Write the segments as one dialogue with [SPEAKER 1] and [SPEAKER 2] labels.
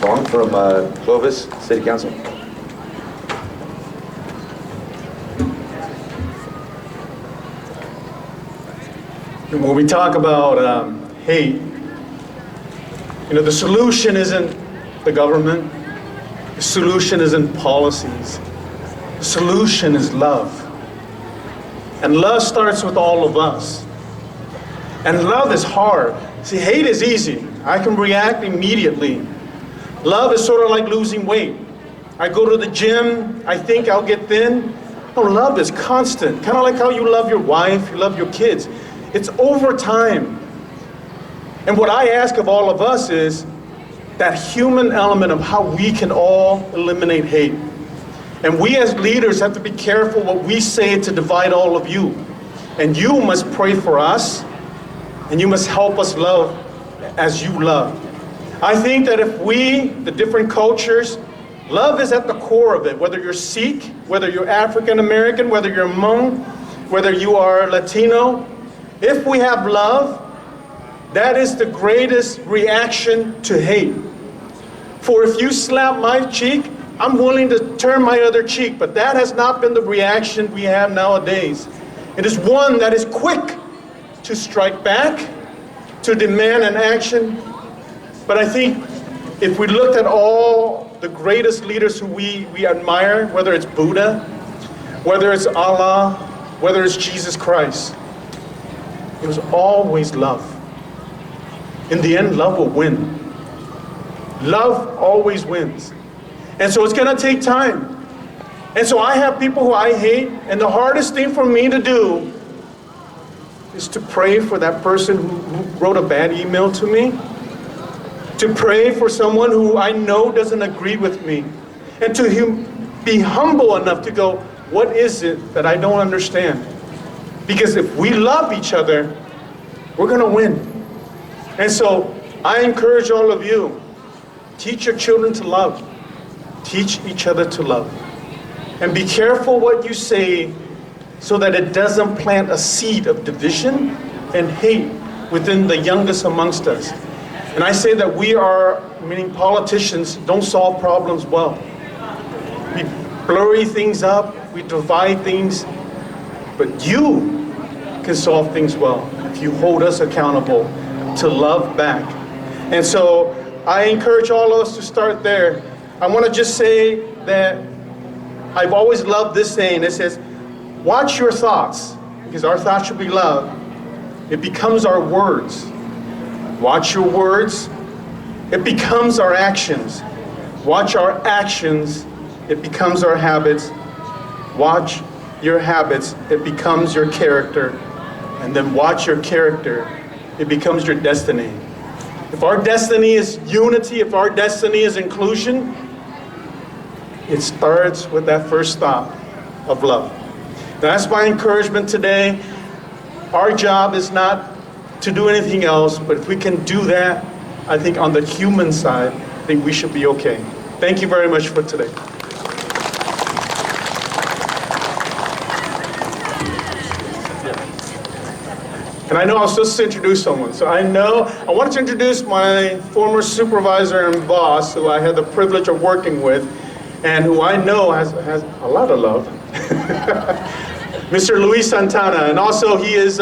[SPEAKER 1] Long from Clovis City Council.
[SPEAKER 2] When we talk about hate, the solution isn't the government. The solution isn't policies. The solution is love. And love starts with all of us. And love is hard. See, hate is easy. I can react immediately. Love is sort of like losing weight. I go to the gym, I think I'll get thin. No, love is constant. Kind of like how you love your wife, you love your kids. It's over time. And what I ask of all of us is that human element of how we can all eliminate hate. And we as leaders have to be careful what we say to divide all of you. And you must pray for us, and you must help us love as you love. I think that if we, the different cultures, love is at the core of it, whether you're Sikh, whether you're African American, whether you're Hmong, whether you are Latino, if we have love, that is the greatest reaction to hate. For if you slap my cheek, I'm willing to turn my other cheek, but that has not been the reaction we have nowadays. It is one that is quick to strike back, to demand an action. But I think if we looked at all the greatest leaders who we admire, whether it's Buddha, whether it's Allah, whether it's Jesus Christ, it was always love. In the end, love will win. Love always wins. And so it's gonna take time. And so I have people who I hate, and the hardest thing for me to do is to pray for that person who wrote a bad email to me, to pray for someone who I know doesn't agree with me, and to be humble enough to go, what is it that I don't understand? Because if we love each other, we're gonna win. And so I encourage all of you, teach your children to love. Teach each other to love. And be careful what you say so that it doesn't plant a seed of division and hate within the youngest amongst us. And I say that we are, meaning politicians, don't solve problems well. We blurry things up, we divide things, but you can solve things well if you hold us accountable to love back. And so I encourage all of us to start there. I want to just say that I've always loved this saying. It says, watch your thoughts, because our thoughts should be love. It becomes our words. Watch your words. It becomes our actions. Watch our actions. It becomes our habits. Watch your habits. It becomes your character. And then watch your character. It becomes your destiny. If our destiny is unity, if our destiny is inclusion, it starts with that first thought of love. That's my encouragement today. Our job is not to do anything else, but if we can do that, I think on the human side, I think we should be okay. Thank you very much for today. And I know I was supposed to introduce someone. So I wanted to introduce my former supervisor and boss, who I had the privilege of working with, and who I know has a lot of love. Mr. Luis Santana. And also he is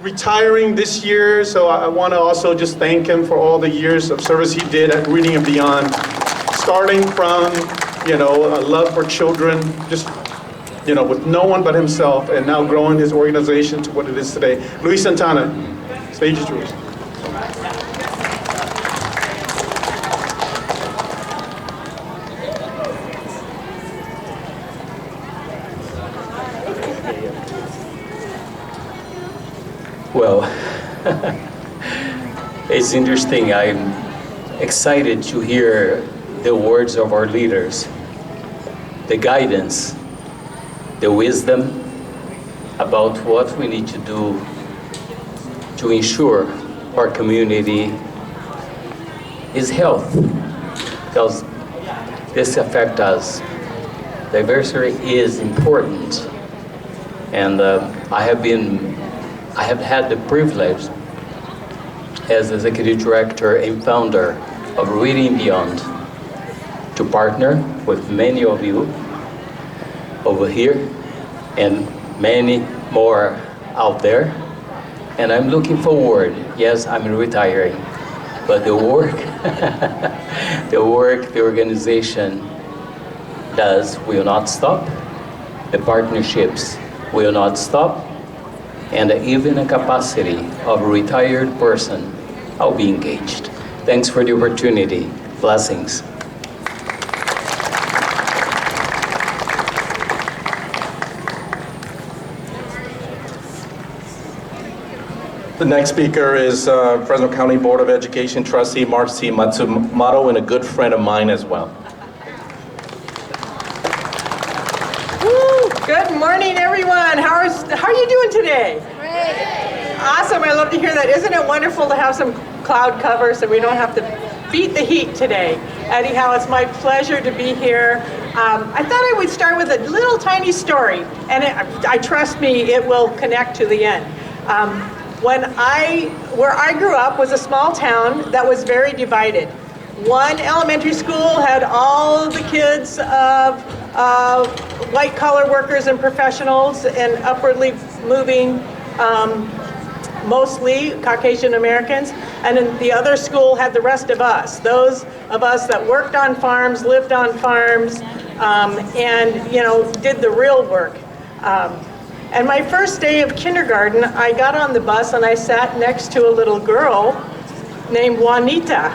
[SPEAKER 2] retiring this year, so I want to also just thank him for all the years of service he did at Reading and Beyond. Starting from, a love for children, just with no one but himself, and now growing his organization to what it is today. Luis Santana, stage is yours.
[SPEAKER 3] Well, it's interesting. I'm excited to hear the words of our leaders, the guidance, the wisdom about what we need to do to ensure our community is health, because this affects us. Diversity is important, and I have had the privilege as executive director and founder of Reading Beyond to partner with many of you over here and many more out there. And I'm looking forward. Yes, I'm retiring, but the work, the organization does will not stop. The partnerships will not stop. And even a capacity of a retired person, I'll be engaged. Thanks for the opportunity. Blessings.
[SPEAKER 4] The next speaker is Fresno County Board of Education Trustee Mark C. Matsumoto, and a good friend of mine as well.
[SPEAKER 5] Woo! Good morning, everyone. How are you doing today?
[SPEAKER 6] Great.
[SPEAKER 5] Awesome. I love to hear that. Isn't it wonderful to have some cloud cover so we don't have to beat the heat today? Anyhow, it's my pleasure to be here. I thought I would start with a little tiny story, and I trust me, it will connect to the end. Where I grew up was a small town that was very divided. One elementary school had all of the kids of white-collar workers and professionals and upwardly moving, mostly Caucasian Americans, and then the other school had the rest of us, those of us that worked on farms, lived on farms, and did the real work. And my first day of kindergarten, I got on the bus and I sat next to a little girl named Juanita.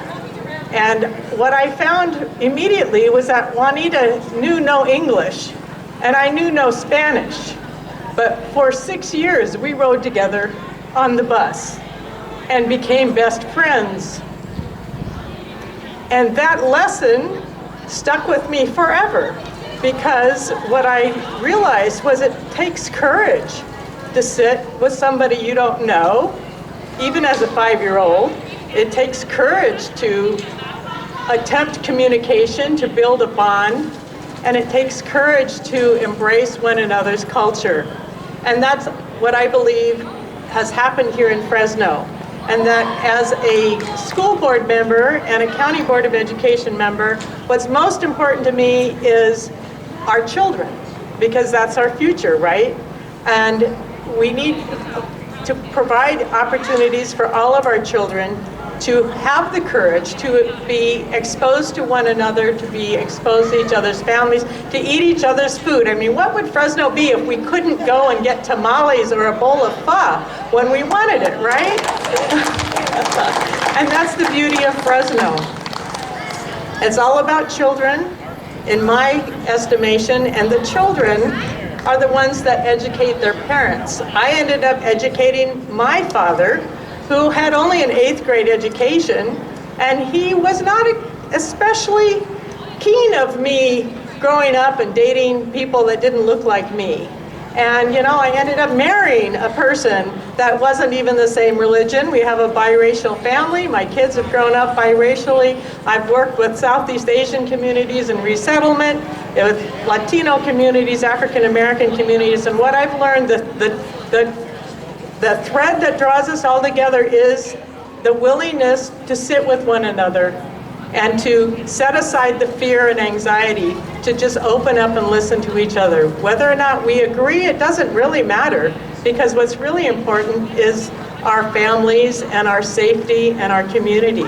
[SPEAKER 5] And what I found immediately was that Juanita knew no English and I knew no Spanish. But for 6 years, we rode together on the bus and became best friends. And that lesson stuck with me forever. Because what I realized was it takes courage to sit with somebody you don't know, even as a 5-year-old. It takes courage to attempt communication, to build a bond, and it takes courage to embrace one another's culture. And that's what I believe has happened here in Fresno. And that as a school board member and a county board of education member, what's most important to me is our children, because that's our future, right? And we need to provide opportunities for all of our children to have the courage to be exposed to one another, to be exposed to each other's families, to eat each other's food. I mean, what would Fresno be if we couldn't go and get tamales or a bowl of pho when we wanted it, right? And that's the beauty of Fresno. It's all about children, in my estimation, and the children are the ones that educate their parents. I ended up educating my father, who had only an 8th grade education, and he was not especially keen of me growing up and dating people that didn't look like me. And I ended up marrying a person that wasn't even the same religion. We have a biracial family. My kids have grown up biracially. I've worked with Southeast Asian communities and resettlement, with Latino communities, African American communities, and what I've learned, the thread that draws us all together is the willingness to sit with one another and to set aside the fear and anxiety to just open up and listen to each other. Whether or not we agree, it doesn't really matter, because what's really important is our families and our safety and our community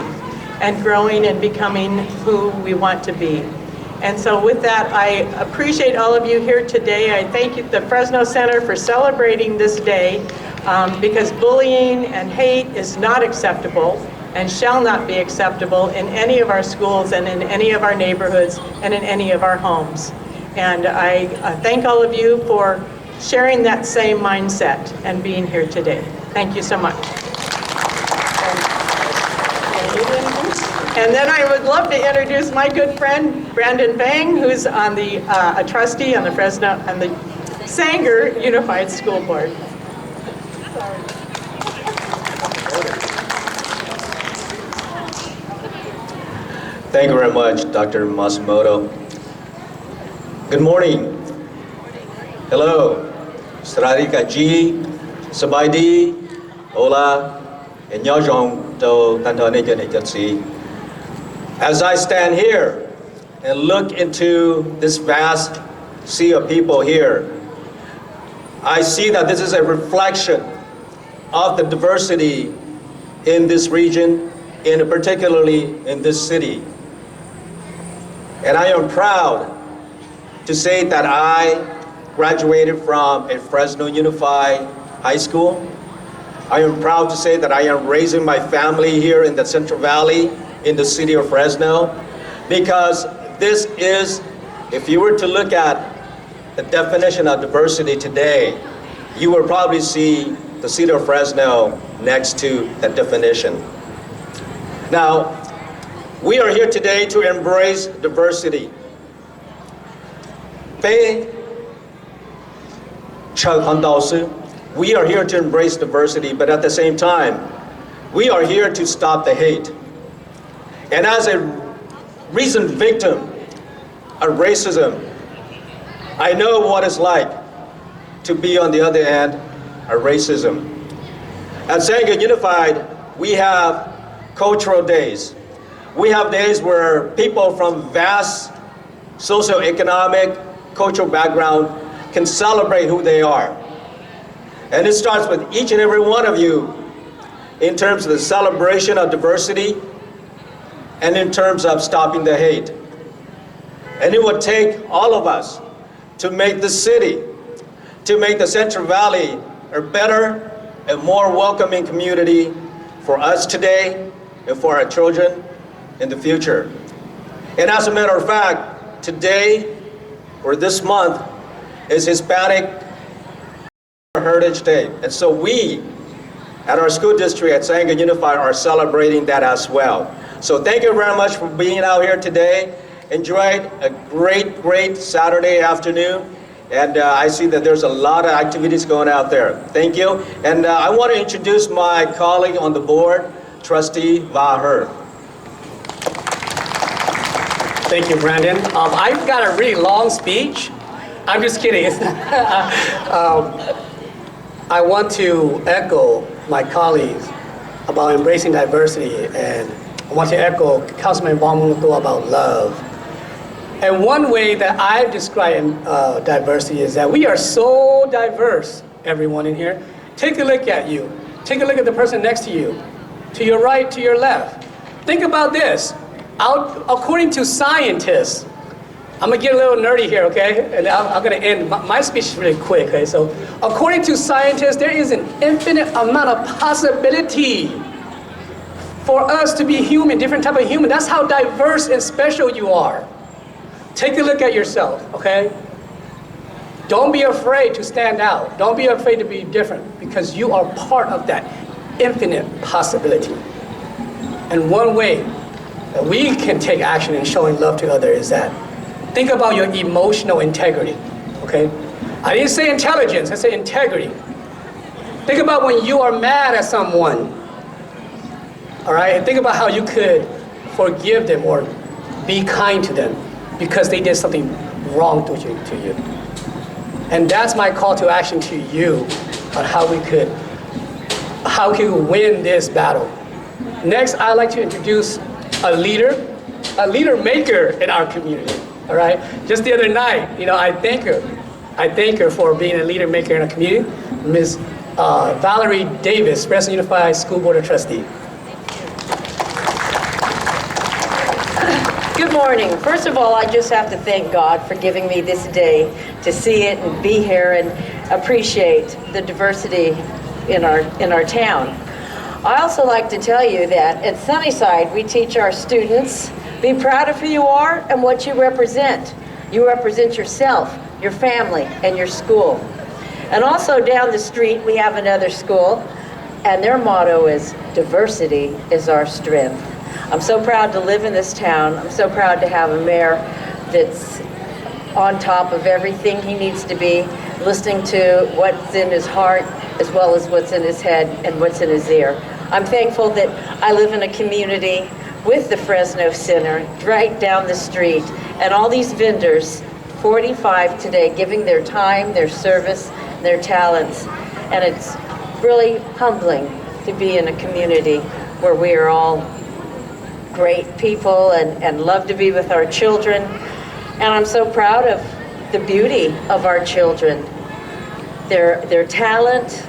[SPEAKER 5] and growing and becoming who we want to be. And so with that, I appreciate all of you here today. I thank you, the Fresno Center, for celebrating this day, because bullying and hate is not acceptable and shall not be acceptable in any of our schools and in any of our neighborhoods and in any of our homes. And I thank all of you for sharing that same mindset and being here today. Thank you so much. And then I would love to introduce my good friend, Brandon Bang, who's on a trustee on the Fresno and the Sanger Unified School Board.
[SPEAKER 1] Thank you very much, Dr. Matsumoto. Good morning. Hello. Sararika Ji, Sabaidi, Hola, and Nyajong to Tantane Janejatsi. As I stand here and look into this vast sea of people here, I see that this is a reflection of the diversity in this region, and particularly in this city. And I am proud to say that I graduated from a Fresno Unified High School. I am proud to say that I am raising my family here in the Central Valley, in the city of Fresno, because this is, if you were to look at the definition of diversity today, you will probably see the city of Fresno next to that definition. Now, we are here today to embrace diversity. We are here to embrace diversity, but at the same time, we are here to stop the hate. And as a recent victim of racism, I know what it's like to be on the other end of racism. At Sangha Unified, we have cultural days. We have days where people from vast socioeconomic, cultural background can celebrate who they are. And it starts with each and every one of you in terms of the celebration of diversity and in terms of stopping the hate. And it would take all of us to make the city, to make the Central Valley a better and more welcoming community for us today and for our children in the future. And as a matter of fact, today or this month is Hispanic Heritage Day. And so we at our school district at Sangha Unified are celebrating that as well. So thank you very much for being out here today. Enjoyed a great Saturday afternoon. And I see that there's a lot of activities going out there. Thank you. And I want to introduce my colleague on the board, Trustee Vaher.
[SPEAKER 6] Thank you, Brandon. I've got a really long speech. I'm just kidding. I want to echo my colleagues about embracing diversity, and I want to echo Councilman Baumunuko about love. And one way that I describe diversity is that we are so diverse, everyone in here. Take a look at you. Take a look at the person next to you, to your right, to your left. Think about this. According to scientists, I'm gonna get a little nerdy here, okay? And I'm gonna end, my speech is really quick, okay? So, according to scientists, there is an infinite amount of possibility for us to be human, different type of human. That's how diverse and special you are. Take a look at yourself, okay? Don't be afraid to stand out. Don't be afraid to be different, because you are part of that infinite possibility. And one way that we can take action in showing love to others is that think about your emotional integrity, okay? I didn't say intelligence, I said integrity. Think about when you are mad at someone, all right? And think about how you could forgive them or be kind to them because they did something wrong to you. And that's my call to action to you on how we could win this battle. Next, I'd like to introduce a leader maker in our community. All right. Just the other night, I thank her for being a leader maker in our community, Ms. Valerie Davis, Fresno Unified School Board of Trustee.
[SPEAKER 7] Good morning. First of all, I just have to thank God for giving me this day to see it and be here and appreciate the diversity in our town. I also like to tell you that at Sunnyside, we teach our students, be proud of who you are and what you represent. You represent yourself, your family, and your school. And also down the street, we have another school, and their motto is, diversity is our strength. I'm so proud to live in this town. I'm so proud to have a mayor that's on top of everything he needs to be, listening to what's in his heart as well as what's in his head and what's in his ear. I'm thankful that I live in a community with the Fresno Center right down the street, and all these vendors, 45 today, giving their time, their service, their talents. And it's really humbling to be in a community where we are all great people and love to be with our children. And I'm so proud of the beauty of our children, their talent,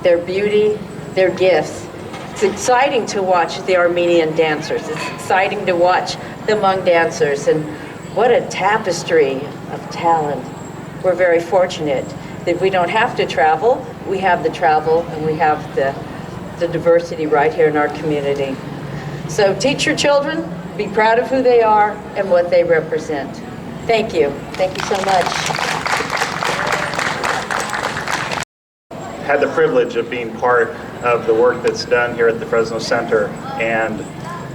[SPEAKER 7] their beauty, their gifts. It's exciting to watch the Armenian dancers. It's exciting to watch the Hmong dancers, and what a tapestry of talent. We're very fortunate that we don't have to travel. We have the travel and we have the diversity right here in our community. So teach your children, be proud of who they are and what they represent. Thank you. Thank you so much.
[SPEAKER 8] Had the privilege of being part of the work that's done here at the Fresno Center, and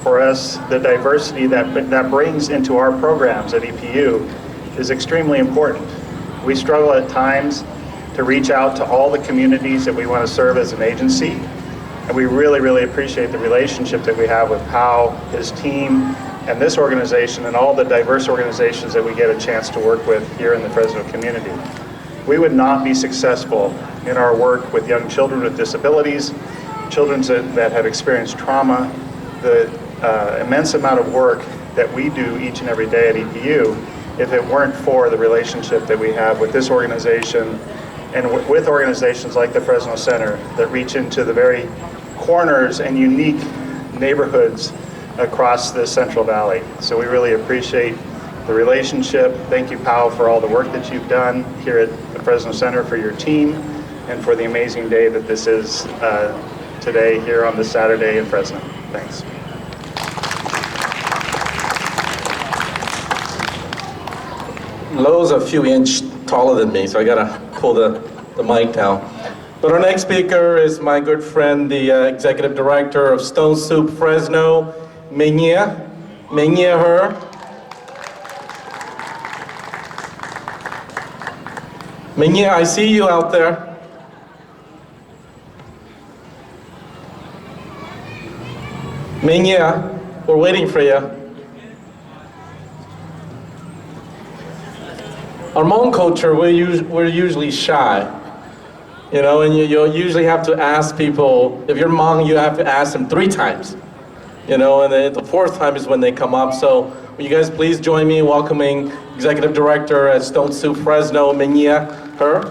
[SPEAKER 8] for us, the diversity that brings into our programs at EPU is extremely important. We struggle at times to reach out to all the communities that we want to serve as an agency, and we really, really appreciate the relationship that we have with Pao, his team, and this organization, and all the diverse organizations that we get a chance to work with here in the Fresno community. We would not be successful in our work with young children with disabilities, children that have experienced trauma, the immense amount of work that we do each and every day at EPU, if it weren't for the relationship that we have with this organization and with organizations like the Fresno Center that reach into the very corners and unique neighborhoods across the Central Valley. So we really appreciate the relationship. Thank you, Pao, for all the work that you've done here at the Fresno Center, for your team, and for the amazing day that this is today here on this Saturday in Fresno. Thanks.
[SPEAKER 4] Lo's a few inches taller than me, so I gotta pull the mic down. But our next speaker is my good friend, the Executive Director of Stone Soup Fresno, Meñia her. Meñia, I see you out there. Meñia, we're waiting for you. Our Hmong culture, we're usually shy, you know, and you'll usually have to ask people, if you're Hmong, you have to ask them 3 times, you know, and then the 4th time is when they come up. So will you guys please join me in welcoming Executive Director at Stone Soup Fresno, Meñia her.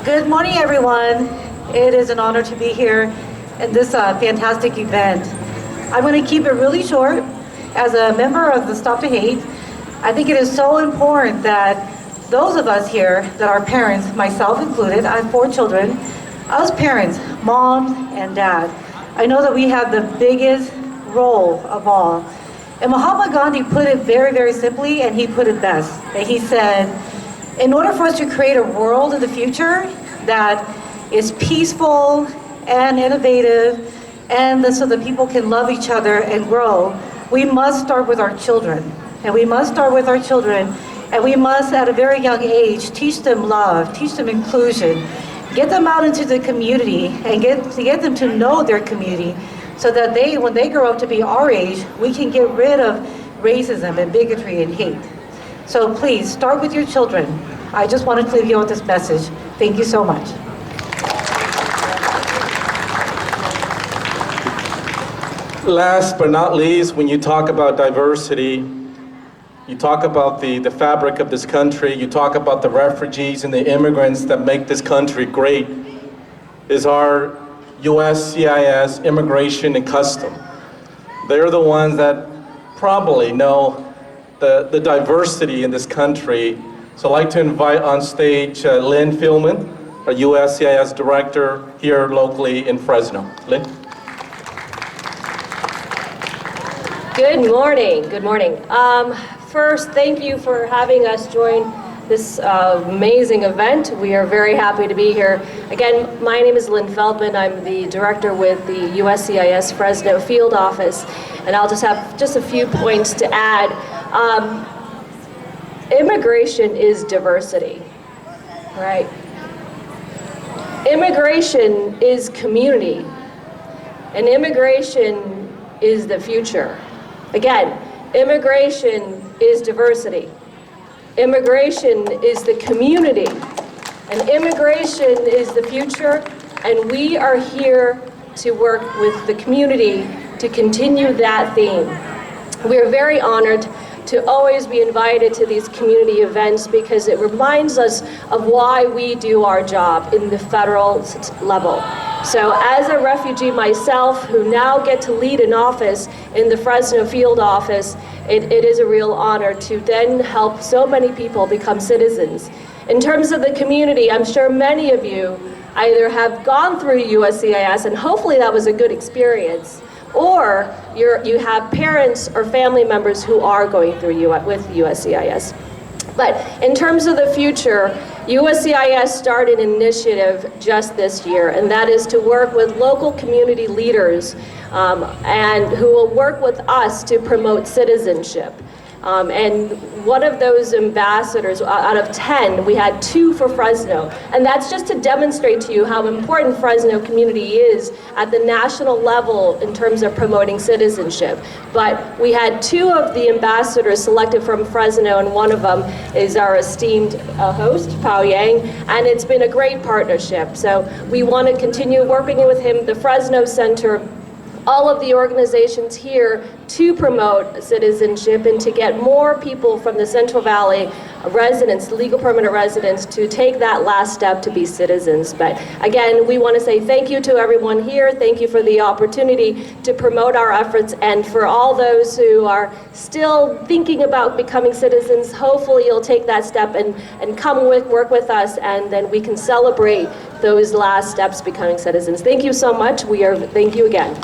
[SPEAKER 9] Good morning, everyone. It is an honor to be here in this fantastic event. I'm going to keep it really short. As a member of the Stop the Hate, I think it is so important that those of us here that are parents, myself included, I have 4 children, us parents, mom and dad, I know that we have the biggest role of all. And Mahatma Gandhi put it very, very simply, and he put it best. And he said, in order for us to create a world in the future that is peaceful and innovative, and so that people can love each other and grow, we must start with our children. And we must start with our children, and we must, at a very young age, teach them love, teach them inclusion, get them out into the community, and get them to know their community, so that when they grow up to be our age, we can get rid of racism and bigotry and hate. So please, start with your children. I just wanted to leave you with this message. Thank you so much.
[SPEAKER 4] Last but not least, when you talk about diversity, you talk about the fabric of this country, you talk about the refugees and the immigrants that make this country great, is our USCIS Immigration and Custom. They're the ones that probably know the diversity in this country. So I'd like to invite on stage Lynn Philman, our USCIS Director here locally in Fresno. Lynn?
[SPEAKER 10] Good morning. Good morning. First, thank you for having us join this amazing event. We are very happy to be here. Again, my name is Lynn Feldman. I'm the director with the USCIS Fresno Field Office, and I'll just have a few points to add. Immigration is diversity, right? Immigration is community. And immigration is the future. Again, immigration is diversity. Immigration is the community. And immigration is the future, and we are here to work with the community to continue that theme. We are very honored to always be invited to these community events because it reminds us of why we do our job in the federal level. So as a refugee myself, who now get to lead an office in the Fresno field office, it is a real honor to then help so many people become citizens. In terms of the community, I'm sure many of you either have gone through USCIS, and hopefully that was a good experience, or you have parents or family members who are going through with USCIS. But in terms of the future, USCIS started an initiative just this year, and that is to work with local community leaders and who will work with us to promote citizenship. And one of those ambassadors, out of 10, we had 2 for Fresno. And that's just to demonstrate to you how important Fresno community is at the national level in terms of promoting citizenship. But we had 2 of the ambassadors selected from Fresno, and one of them is our esteemed host, Pao Yang, and it's been a great partnership. So we want to continue working with him, the Fresno Center, all of the organizations here to promote citizenship and to get more people from the Central Valley residents, legal permanent residents, to take that last step to be citizens. But again, we want to say thank you to everyone here. Thank you for the opportunity to promote our efforts, and for all those who are still thinking about becoming citizens, hopefully you'll take that step and come work with us, and then we can celebrate those last steps becoming citizens. Thank you so much. Thank you again.